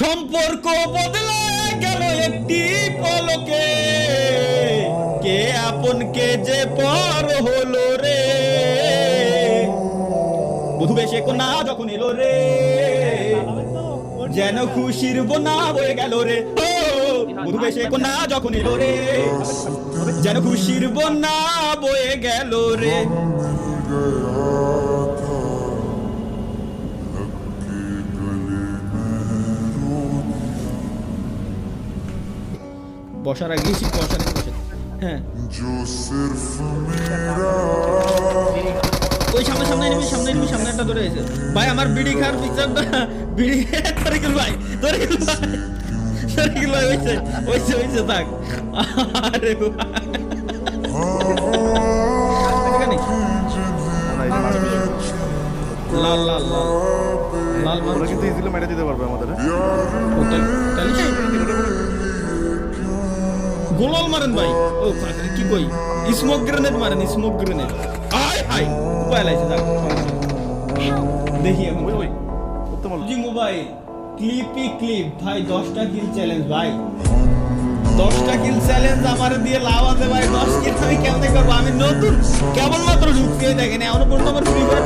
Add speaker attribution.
Speaker 1: সম্পর্ক বদলে গেল একটি পলকে, কে আপন কে যে পর হলো রে। বধূ বেশে কন্যা যখন এলো রে, যেন খুশির বন্যা বয়ে গেল রে। ও বধূ বেশে কন্যা যখন এলো রে, যেন খুশির বন্যা বয়ে গেল রে। বসার আগে বসার আগে বসে। হ্যাঁ ওই সামনে সামনে নিবি, সামনে নিবি, সামনে একটা ধরে এসে ভাই আমার বিড়ি খাওয়ার পিকচারটা বিড়ি ধরে গেল ভাই, ধরে গেল ভাই, ধরে গেল ভাই। ওইছে ওইছে ওইছে থাক। আরে লাল লাল লাল লাল
Speaker 2: ওরা কিন্তু ইজিলি মেরে দিতে পারবে আমাদের।
Speaker 1: গোলাল মারেন ভাই। ও কি কই, স্মোক গ্রেনেড মারেন, স্মোক গ্রেনেড। আয় হাই উপায় লাইছে থাক। দেখি এখন
Speaker 2: ওই ওই উত্তম
Speaker 1: জি মোবাইল ক্লিপই ক্লিপ ভাই 10টা কিল চ্যালেঞ্জ ভাই, 10টা কিল চ্যালেঞ্জ আমার দিয়ে লাভ আছে ভাই। 10 কিল আমি কেমনে করবো, আমি নতুন কেবলমাত্র ঢুকতে দেখেন এখনো পর্যন্ত আমার ফ্রি ফায়ার